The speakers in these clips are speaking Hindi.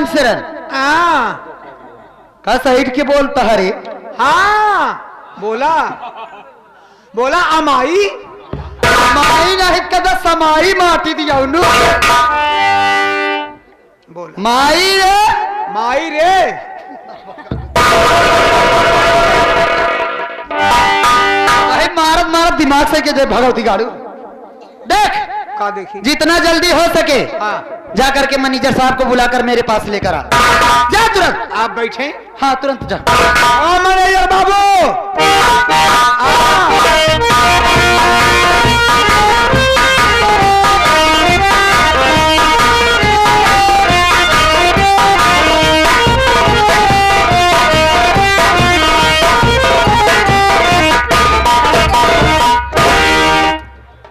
शरण। हाँ का साइड के बोलता हरे। हाँ बोला बोला अमाई माई नहीं कदा समाई माटी दिया उन्नु। बोला माई रे माई रे अरे मारत मारत दिमाग से के जय भगवती गाड़ू। देख का देखी जितना जल्दी हो सके हाँ जाकर के मैनेजर साहब को बुलाकर मेरे पास लेकर आ। जा तुरंत। आप बैठे हाँ तुरंत जा। मैनेजर बाबू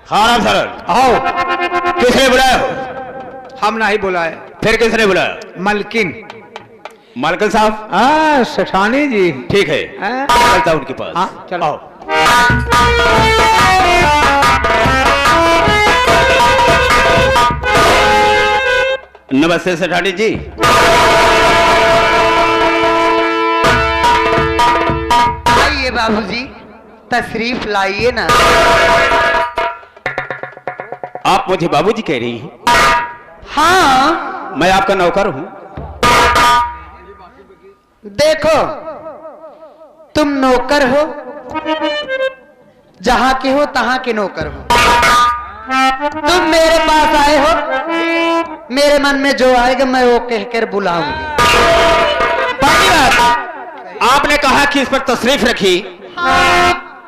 हाँ राम सरन। आओ किसने बुलाया हो? हम नहीं बुलाए फिर किसने बुलाया? मलकिन मालकन साहब। हाँ सेठानी जी ठीक है हाँ? चलता हूं उनके पास। हाँ चलो आओ। नमस्ते सेठानी जी। आइए बाबूजी तशरीफ लाइए ना। आप मुझे बाबूजी कह रही हैं? हाँ मैं आपका नौकर हूं। देखो तुम नौकर हो, जहां के हो तहां के नौकर हो। तुम मेरे पास आए हो, मेरे मन में जो आएगा मैं वो कहकर बुलाऊंगी। पहली बात आपने कहा कि इस पर तशरीफ रखी,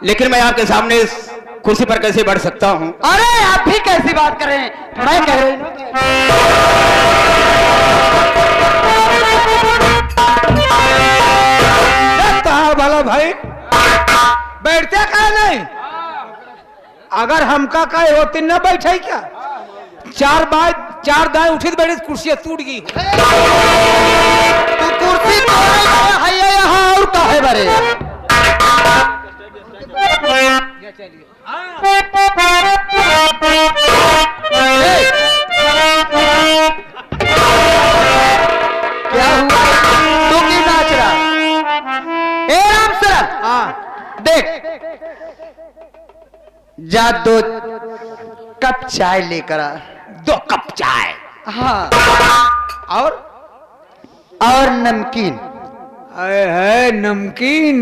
लेकिन मैं आपके सामने इस कुर्सी पर कैसे बैठ सकता हूं? अरे आप भी कैसी बात कर रहे हैं, मैं कह रही हूं। भला भाई बैठते क्या नहीं? अगर हमका कहे होती न बैठे क्या? चार दाएं उठी तो बैठे कुर्सी टूट गई। तो कुर्सी तो है यहाँ और का है बरे। क्या हुआ? तू क्यों नाच रहा? ए राम सरन हाँ देख जा 2 कप चाय लेकर आ। 2 कप चाय। हाँ और नमकीन। अरे है नमकीन।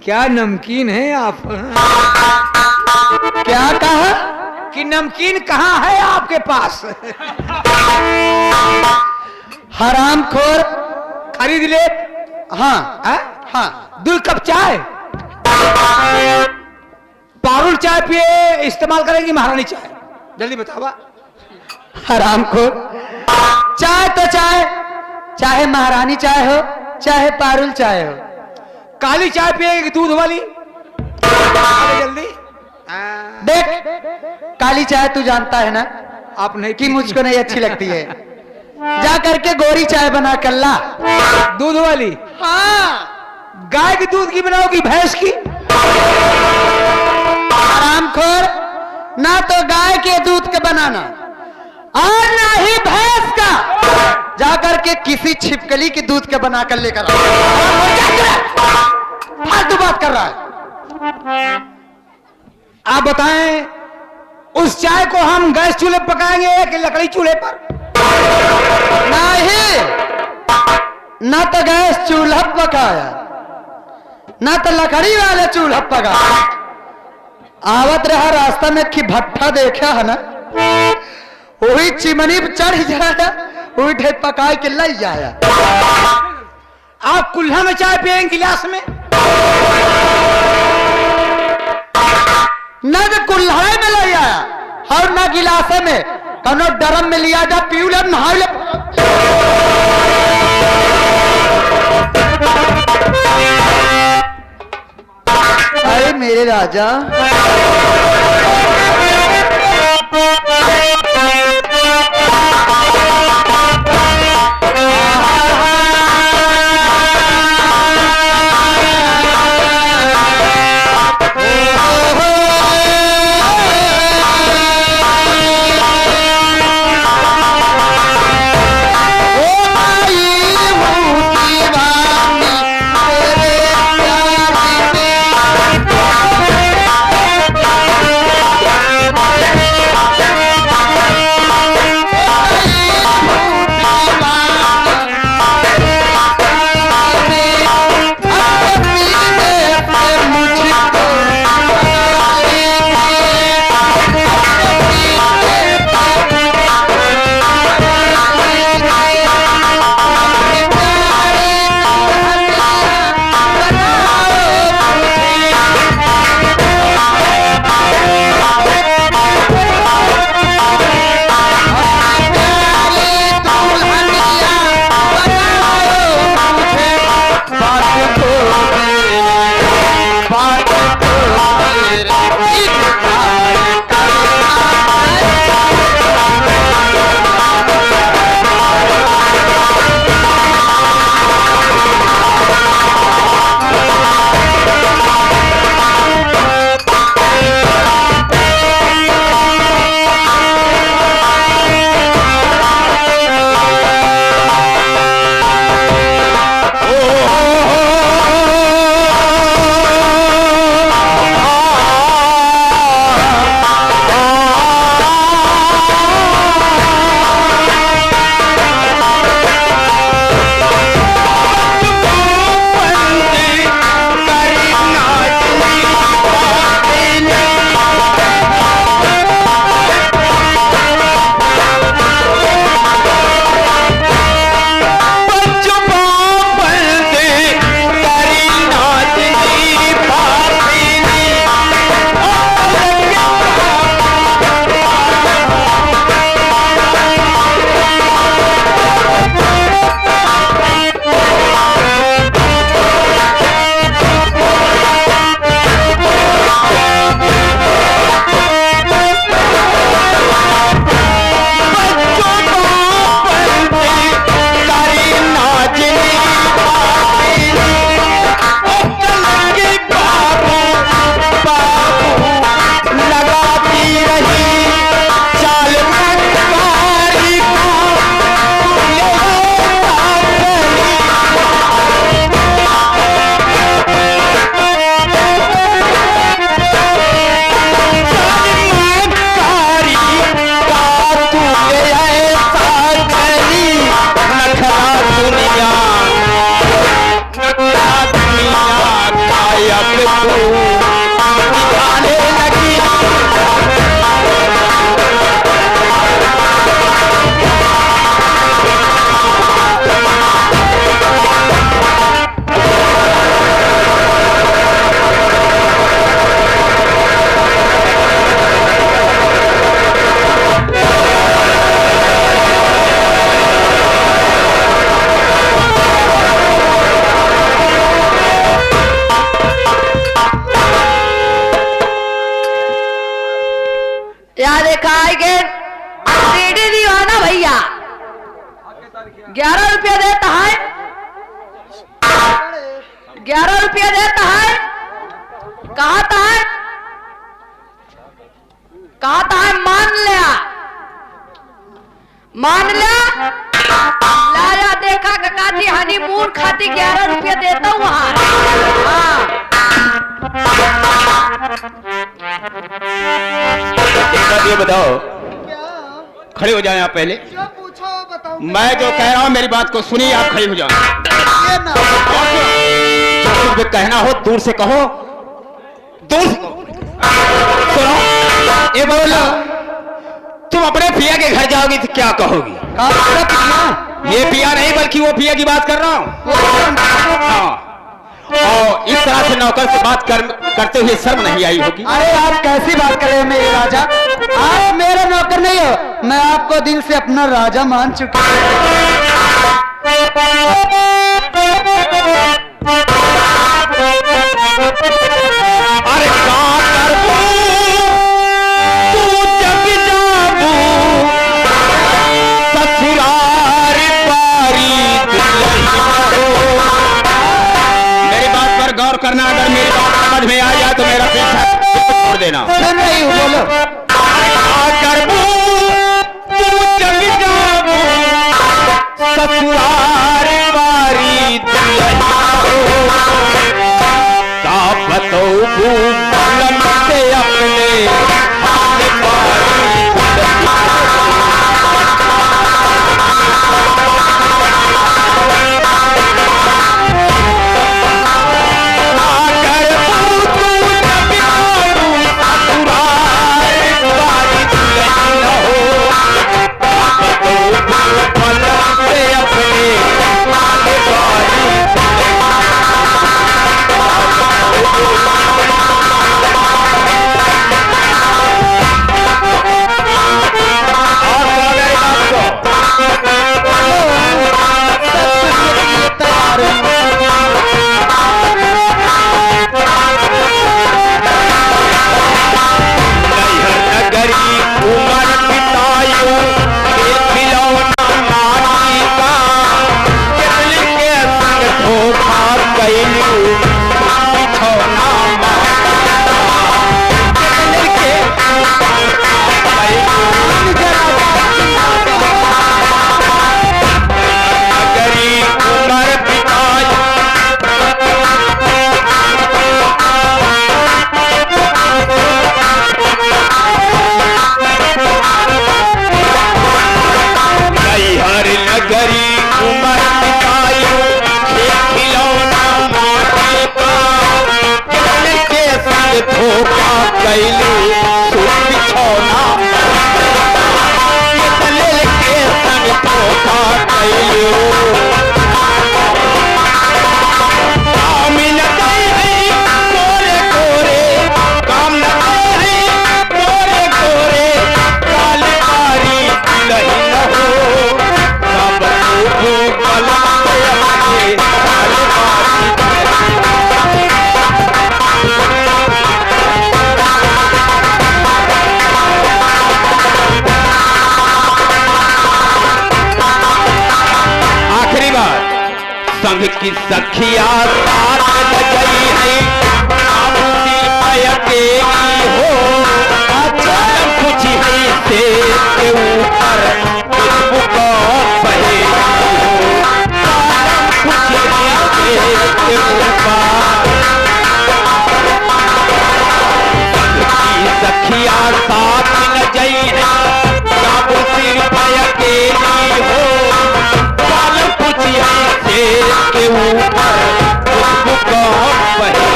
क्या नमकीन है आप? क्या कहा कि नमकीन कहाँ है आपके पास? हरामखोर। खरीद ले। हाँ हाँ 2 कप चाय। पारुल चाय पिए इस्तेमाल करेंगी महारानी चाय? जल्दी बतावा। हरामखोर। चाय तो चाय, चाहे महारानी चाय हो चाहे पारुल चाय हो। काली चाय पिएगी दूध वाली? जल्दी देख काली चाय तू जानता है ना आप नहीं कि मुझको नहीं अच्छी लगती है। जा करके गोरी चाय बना कर ला। दूध वाली? हाँ गाय के दूध की बनाओगी भैंस की? हरामखोर, ना तो गाय के दूध के बनाना और ना ही भैंस का। जाकर के किसी छिपकली के दूध के बना कर लेकर आ। फालतू बात कर रहा है। आप बताएं उस चाय को हम गैस चूल्हे पर पकाएंगे कि लकड़ी चूल्हे पर? नहीं, ना तो गैस चूल्हा पकाया ना तो लकड़ी वाले चूल्हा पकाया। आवत रहा रास्ता में कि भट्ठा देखा है ना, वही चिमनी पर चढ़ जाया, वही ढेर पका के ले जाया। आप कुल्हा में चाय पिएंगे गिलास में? न तो कुल्हाड़े में ले आया और न गिलासे में, कौनो डरम में लिया जा पी ले नहा ले। अरे मेरे राजा, 11 रुपया देता है, 11 रुपया देता है। कहता है मान लिया, मान लिया। लाया देखा काकी हनीमून खाती 11 रुपया देता हूँ वहां। एक बात ये बताओ, खड़े हो जाएं आप पहले। जो पूछो बताओ। मैं जो कह रहा हूँ मेरी बात को सुनिए, आप खड़े हो जाएं। जो कुछ भी कहना हो दूर से कहो, दूर से कहो। सुनो, ये बोलो, तुम अपने पिया के घर जाओगी तो क्या कहोगी? ये पिया नहीं बल्कि वो पिया की बात कर रहा हूँ। हाँ, और इस तरह से नौकर से बात करते हुए शर्म नहीं आई होगी? अरे आप कैसी बात कर रहे हो मेरे राजा? आप मेरा नौकर नहीं हो, मैं आपको दिल से अपना राजा मान चुका हूँ। अरे तू जग जाबू ससुरार पारी मेरी बात पर गौर करना। अगर मेरी बात समझ में आ जाए तो मेरा पीछा छोड़ देना। सुन रही हूँ, बोलो। तू जग जाबू ससुरार पारी बुलंद से अपने हाथ संग की सखिया साथ गई है हो कुछ है से के ऊपर कुछ बहे कुछ है के ऊपर सखिया साथ न गई है सिर अकेली हो कुछ है के ऊपर कुछ बहे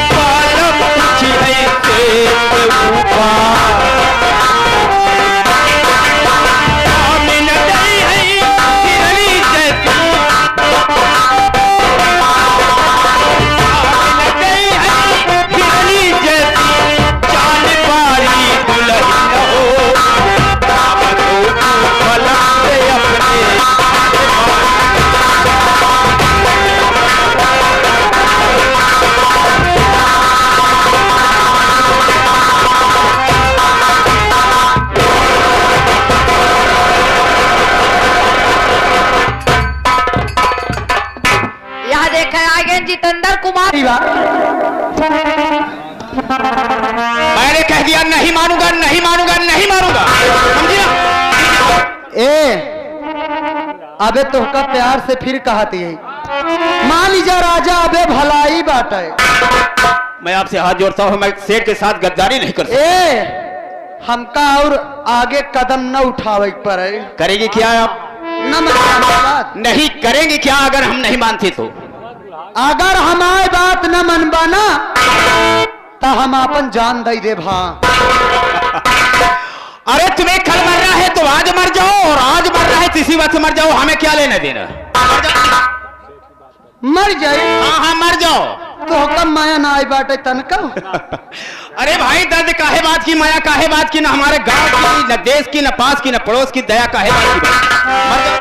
कुछ है के ऊपर जितेंद्र कुमार। मैंने कह दिया नहीं मानूंगा, नहीं मानूंगा, नहीं मानूंगा, समझी ना? अबे तोहका प्यार से फिर कहती है, मान लीजिए राजा अबे भलाई बाटे। मैं आपसे हाथ जोड़ता हूँ, मैं सेठ के साथ गद्दारी नहीं कर सकता। हमका और आगे कदम न उठावे पर है। करेगी क्या आप? न बात नहीं करेंगे क्या अगर हम नहीं मानते तो? अगर हमारी बात न मनबा ना तो हम अपन जान दे दे भा। अरे तुम्हें कल मरना है तो आज मर जाओ, और आज मरना है तो इसी वक्त मर जाओ, हमें क्या लेना देना? मर जाए। हाँ हाँ मर जाओ। तो कम माया ना आई बाटे तनका। अरे भाई दर्द काहे बात की, माया काहे बात की, ना हमारे गांव की, न देश की, न पास की, न पड़ोस की, दया काहे बात की? मर जाओ।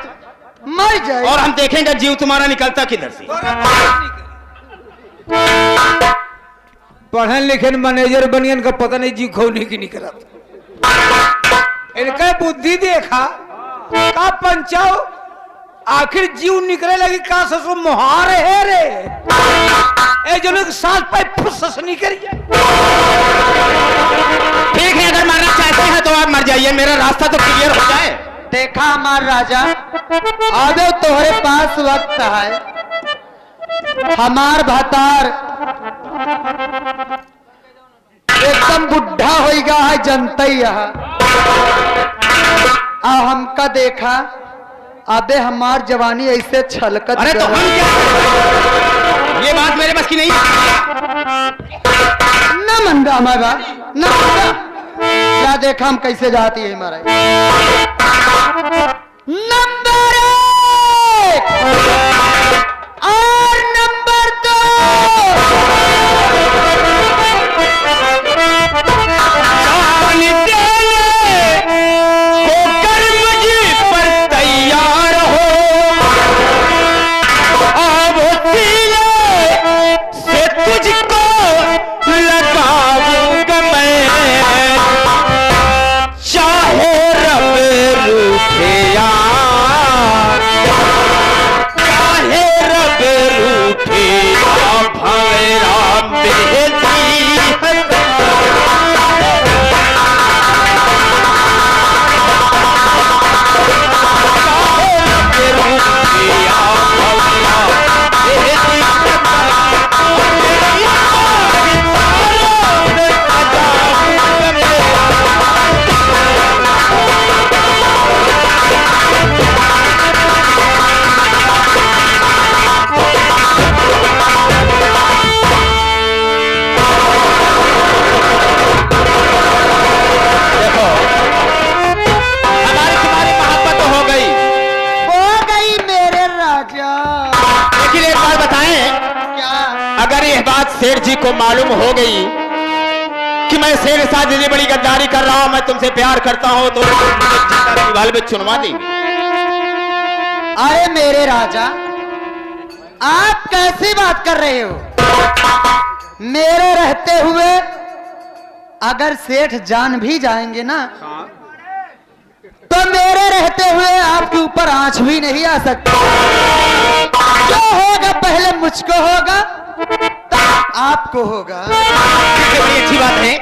मर जाए और हम देखेंगे जीव तुम्हारा निकलता किधर से। पढ़न लिखन मैनेजर बनियन का पता नहीं जीव खोने की निकला। इनका बुद्धि देखा का पंचाओ, आखिर जीव निकले लगी का ससुर मुहार है रे। ए जो लोग साथ पे फुस निकल जाए। ठीक है, अगर मरना चाहते हैं तो आप मर जाइए, मेरा रास्ता तो क्लियर हो जाए। देखा हमार राजा, अबे तोहरे पास वक्त है। हमार भतार एकदम बुढ़ा होगा है, जनता ही हमका देखा। अबे हमार जवानी ऐसे छलकत। अरे तो हम क्या, ये बात मेरे बस की नहीं है। न मन रहा हमारी बात, न मन रहा। क्या देखा हम कैसे जाती है हमारे। नंबर 1 और नंबर 2 सेठ जी को मालूम हो गई कि मैं शेर के साथ इतनी बड़ी गद्दारी कर रहा हूं, मैं तुमसे प्यार करता हूं, तो दीवाल में चुनवा देंगे। अरे मेरे राजा, आप कैसी बात कर रहे हो? मेरे रहते हुए अगर सेठ जान भी जाएंगे ना, तो मेरे रहते हुए आपके ऊपर आंच भी नहीं आ सकती। जो होगा पहले मुझको होगा, आपको होगा। बड़ी अच्छी बात है,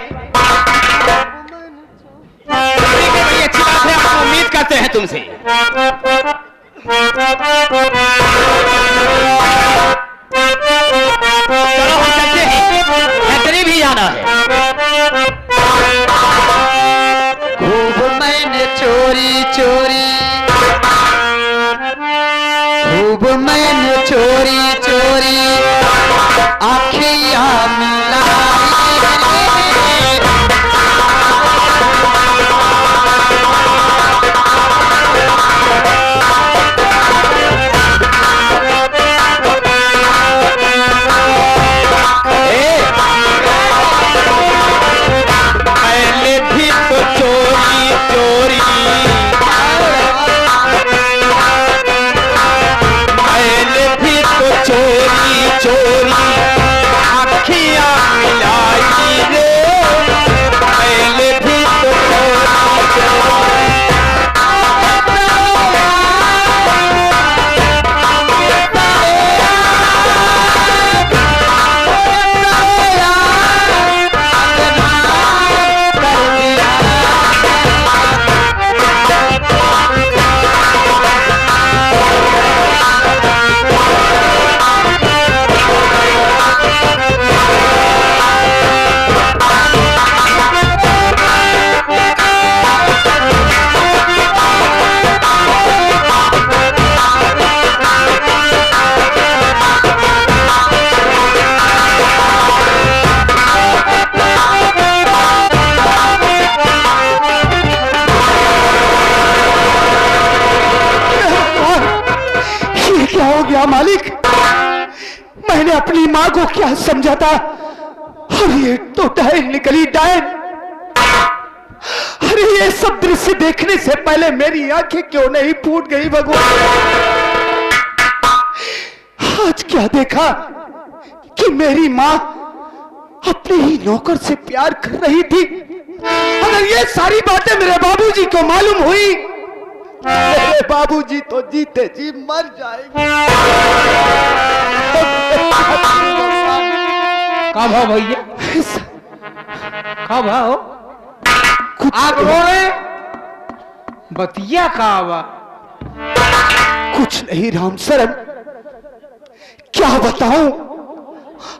बड़ी अच्छी बात है, हम उम्मीद करते हैं तुमसे। चलो हम चलते हैं, खतरी भी जाना है। खूब मैंने चोरी चोरी, खूब मैंने चोरी चोरी आखियां मिलाई। मैंने भी तो चोरी चोरी, मैंने भी तो चोरी चोरी आखियां मिलाई। हो गया मालिक, मैंने अपनी माँ को क्या समझा था और ये तो डायन निकली डायन। अरे ये सब दृश्य देखने से पहले मेरी आंखें क्यों नहीं फूट गई भगवान। आज क्या देखा कि मेरी माँ अपने ही नौकर से प्यार कर रही थी। अगर ये सारी बातें मेरे बाबूजी को मालूम हुई, मेरे बाबूजी तो जीते जी मर जाएंगे। का भाव भैया, का भाव? आप रो रहे? बतिया का आवा? कुछ नहीं राम शरण, क्या बताऊं?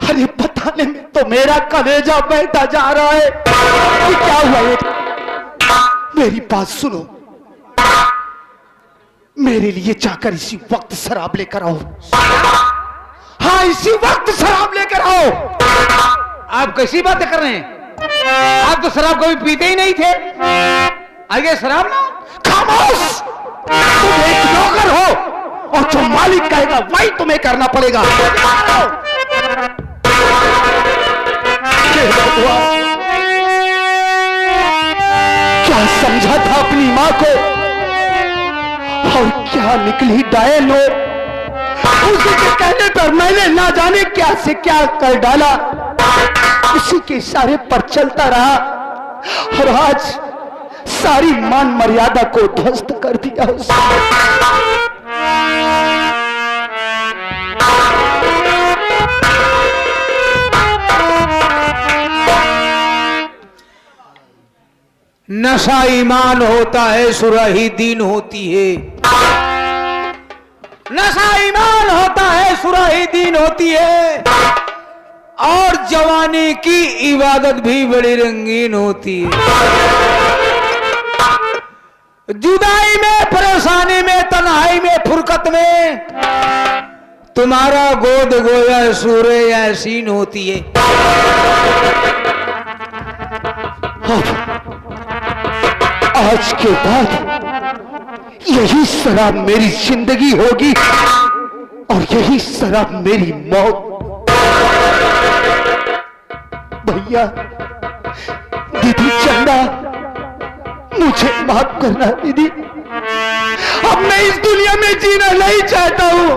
अरे बताने में तो मेरा कलेजा बहता जा रहा है कि क्या हुआ है। मेरी बात सुनो, मेरे लिए जाकर इसी वक्त शराब लेकर आओ। हाँ, इसी वक्त शराब लेकर आओ। आप कैसी बातें कर रहे हैं? आप तो शराब कभी पीते ही नहीं थे, आगे शराब ना? खामोश, तुम एक नौकर हो और जो मालिक कहेगा वही तुम्हें करना पड़ेगा। क्या समझा था अपनी माँ को और क्या निकली डायन हो। उसी के कहने पर मैंने ना जाने क्या से क्या कर डाला, उसी के इशारे पर चलता रहा और आज सारी मान मर्यादा को ध्वस्त कर दिया उसने। नशा ईमान होता है, सुराही दीन होती है। नशा ईमान होता है, सुराही दीन होती है, और जवानी की इबादत भी बड़ी रंगीन होती है। जुदाई में, परेशानी में, तन्हाई में, फुरकत में तुम्हारा गोद गोया सूरे यासीन होती है। आज के बाद यही शराब मेरी जिंदगी होगी और यही शराब मेरी मौत। भैया, दीदी चंदा, मुझे माफ करना दीदी। अब मैं इस दुनिया में जीना नहीं चाहता हूं।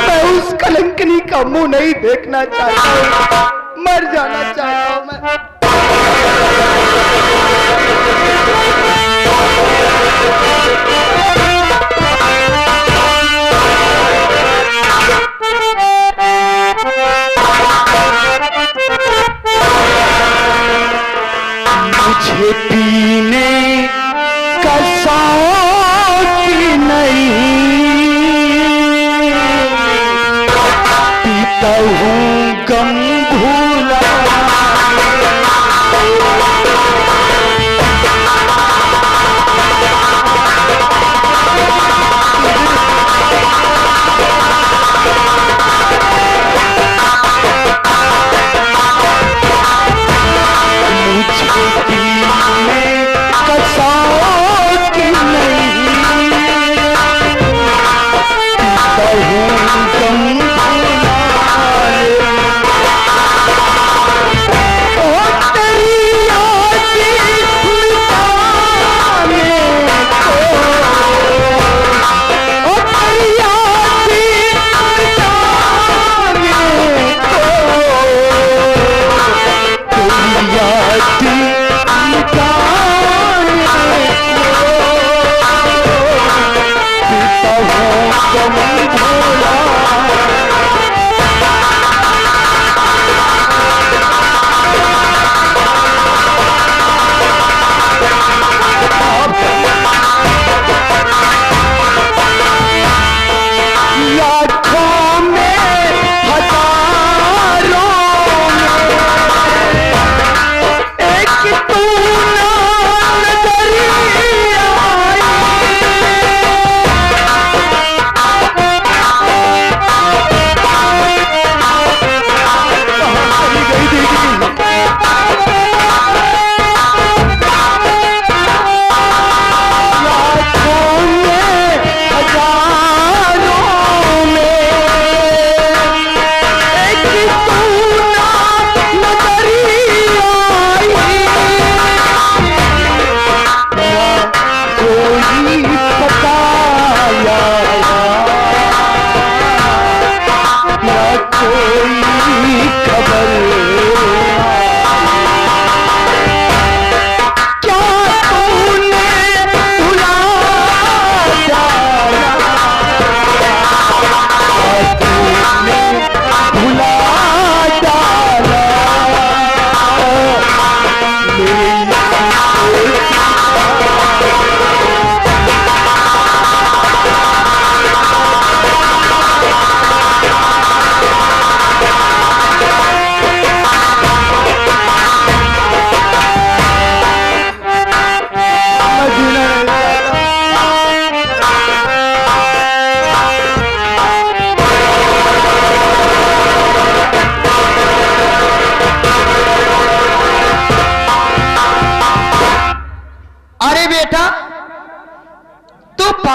मैं उस कलंकनी का मुंह नहीं देखना चाहता हूं। मर जाना चाहता हूं मैं। मुझे पीने का शौक नहीं, पीता हूँ गम भूला।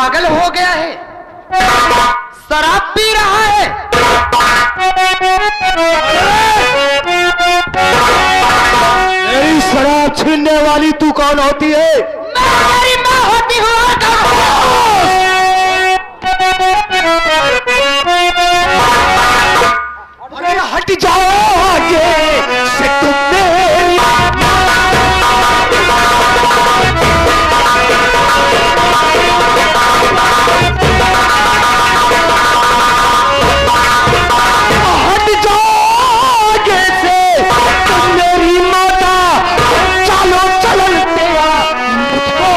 पागल हो गया है, शराब पी रहा है। मेरी शराब छीनने वाली तू कौन होती है? मैं तेरी माँ होती हूँ। और कौन? अरे हट जाओ आगे से तुम मेरी हट जाओ आगे से तुम मेरी माता। चलो चलते मुझको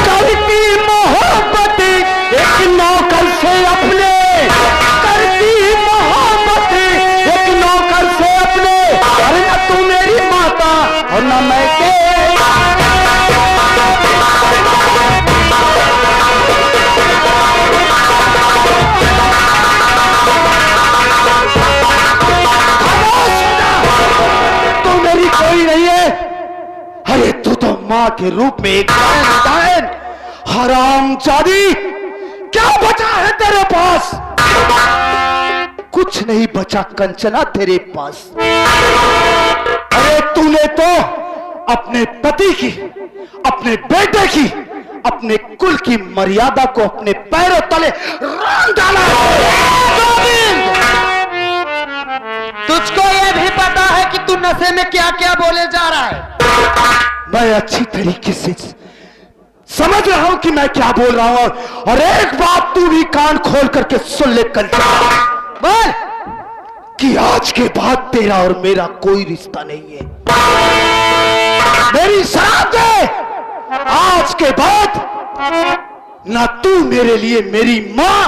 करती मोहब्बत एक नौकर से अपने, करती मोहब्बत एक नौकर से अपने। अरे न तू मेरी माता और न मैं तेरी। तू मेरी कोई नहीं है। अरे तू तो माँ के रूप में एक दायन हरामजादी। क्या बचा है तेरे पास? कुछ नहीं बचा कंचना तेरे पास। अरे तूने तो अपने पति की, अपने बेटे की, अपने कुल की मर्यादा को अपने पैरों तले रौंद डाला है। गोविंद, तुझको ये भी पता है कि तू नशे में क्या क्या बोले जा रहा है? मैं अच्छी तरीके से समझ रहा हूं कि मैं क्या बोल रहा हूं। और एक बात तू भी कान खोल करके सुन ले कल बोल कि आज के बाद तेरा और मेरा कोई रिश्ता नहीं है। मेरी शराब दे। आज के बाद ना तू मेरे लिए मेरी माँ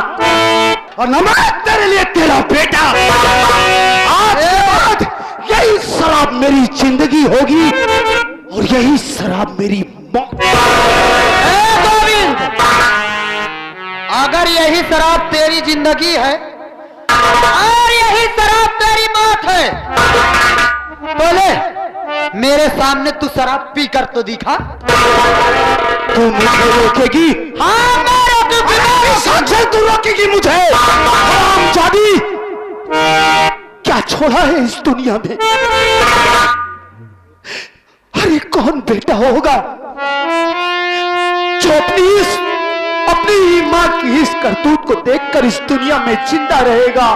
और ना मैं तेरे लिए तेरा बेटा। आज के बाद यही शराब मेरी जिंदगी होगी और यही शराब मेरी मौत। ए गोविंद, अगर यही शराब तेरी जिंदगी है और यही शराब तेरी मौत है, बोले मेरे सामने तू शराब पी कर तो दिखा। तू मुझे रोकेगी? हाँ मैं रोकूंगी। साक्षात तू रोकेगी मुझे? हरामजादी, क्या छोड़ा है इस दुनिया में? अरे कौन बेटा होगा जो अपनी मां की इस करतूत को देखकर इस दुनिया में जिंदा रहेगा?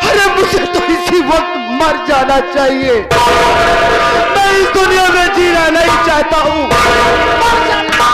अरे मुझे तो इसी वक्त मर जाना चाहिए। मैं इस दुनिया में जीना नहीं चाहता हूं। मर जाना।